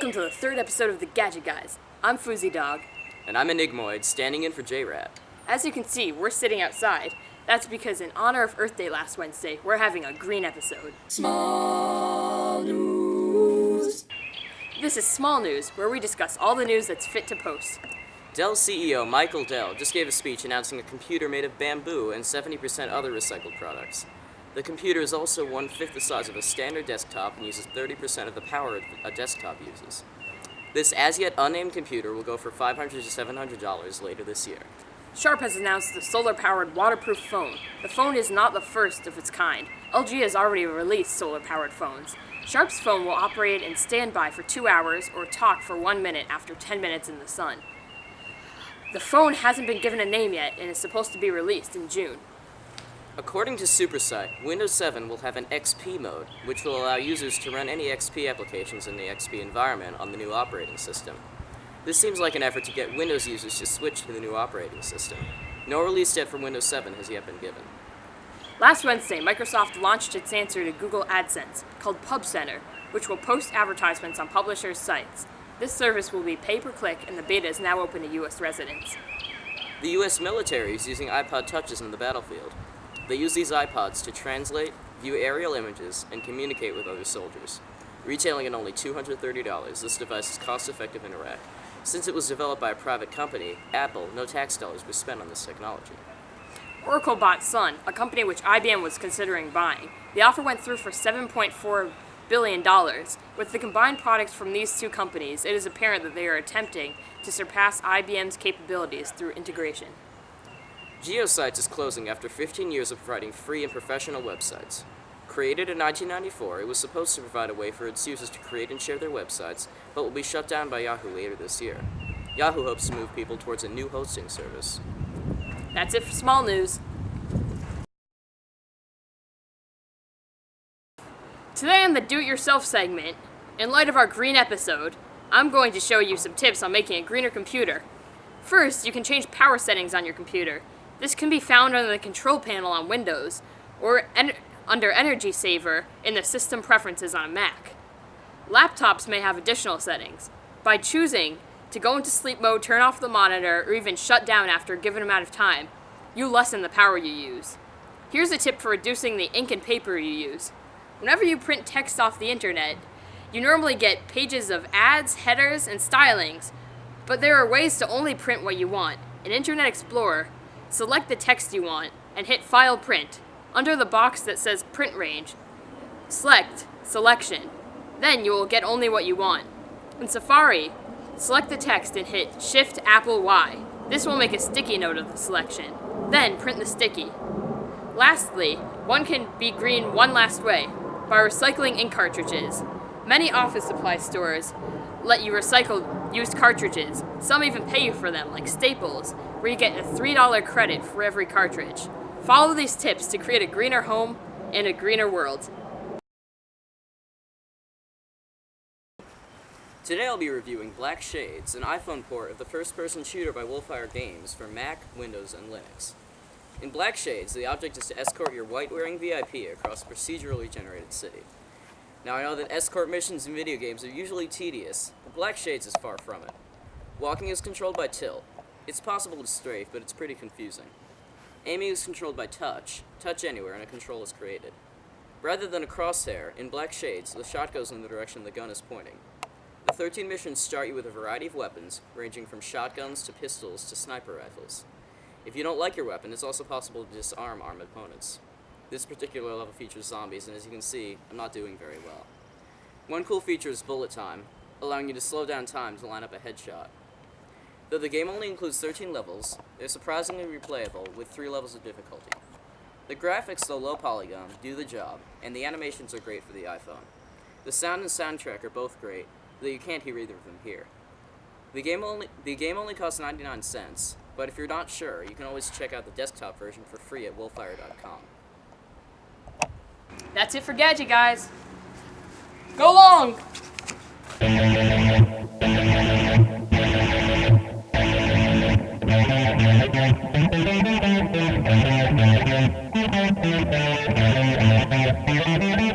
Welcome to the third episode of the Gadget Guys. I'm Fuzzy Dog. And I'm Enigmoid, standing in for JRat. As you can see, we're sitting outside. That's because in honor of Earth Day last Wednesday, we're having a green episode. Small news. This is Small News, where we discuss all the news that's fit to post. Dell CEO Michael Dell just gave a speech announcing a computer made of bamboo and 70% other recycled products. The computer is also 1/5 the size of a standard desktop and uses 30% of the power a desktop uses. This as-yet unnamed computer will go for $500 to $700 later this year. Sharp has announced the solar-powered waterproof phone. The phone is not the first of its kind. LG has already released solar-powered phones. Sharp's phone will operate in standby for 2 hours or talk for 1 minute after 10 minutes in the sun. The phone hasn't been given a name yet and is supposed to be released in June. According to SuperSite, Windows 7 will have an XP mode, which will allow users to run any XP applications in the XP environment on the new operating system. This seems like an effort to get Windows users to switch to the new operating system. No release date for Windows 7 has yet been given. Last Wednesday, Microsoft launched its answer to Google AdSense, called Pub Center, which will post advertisements on publishers' sites. This service will be pay-per-click, and the beta is now open to U.S. residents. The U.S. military is using iPod Touches in the battlefield. They use these iPods to translate, view aerial images, and communicate with other soldiers. Retailing at only $230, this device is cost-effective in Iraq. Since it was developed by a private company, Apple, no tax dollars were spent on this technology. Oracle bought Sun, a company which IBM was considering buying. The offer went through for $7.4 billion. With the combined products from these two companies, it is apparent that they are attempting to surpass IBM's capabilities through integration. GeoSites is closing after 15 years of providing free and professional websites. Created in 1994, it was supposed to provide a way for its users to create and share their websites, but will be shut down by Yahoo later this year. Yahoo hopes to move people towards a new hosting service. That's it for Small News. Today on the Do-It-Yourself segment, in light of our green episode, I'm going to show you some tips on making a greener computer. First, you can change power settings on your computer. This can be found under the control panel on Windows, or under Energy Saver in the System Preferences on a Mac. Laptops may have additional settings. By choosing to go into sleep mode, turn off the monitor, or even shut down after a given amount of time, you lessen the power you use. Here's a tip for reducing the ink and paper you use. Whenever you print text off the internet, you normally get pages of ads, headers, and stylings, but there are ways to only print what you want. In Internet Explorer, select the text you want and hit File Print. Under the box that says Print Range, select Selection. Then you will get only what you want. In Safari, select the text and hit Shift Apple Y. This will make a sticky note of the selection. Then print the sticky. Lastly, one can be green one last way, by recycling ink cartridges. Many office supply stores let you recycle used cartridges. Some even pay you for them, like Staples, where you get a $3 credit for every cartridge. Follow these tips to create a greener home and a greener world. Today I'll be reviewing Black Shades, an iPhone port of the first-person shooter by Wolfire Games for Mac, Windows, and Linux. In Black Shades, the object is to escort your white-wearing VIP across a procedurally generated city. Now I know that escort missions in video games are usually tedious, but Black Shades is far from it. Walking is controlled by tilt. It's possible to strafe, but it's pretty confusing. Aiming is controlled by touch anywhere, and a control is created. Rather than a crosshair, in Black Shades, the shot goes in the direction the gun is pointing. The 13 missions start you with a variety of weapons, ranging from shotguns to pistols to sniper rifles. If you don't like your weapon, it's also possible to disarm armed opponents. This particular level features zombies, and as you can see, I'm not doing very well. One cool feature is bullet time, allowing you to slow down time to line up a headshot. Though the game only includes 13 levels, they're surprisingly replayable with 3 levels of difficulty. The graphics, though low polygon, do the job, and the animations are great for the iPhone. The sound and soundtrack are both great, though you can't hear either of them here. The game only costs 99 cents, but if you're not sure, you can always check out the desktop version for free at wolfire.com. That's it for Gadget Guys. Go long! Thank you.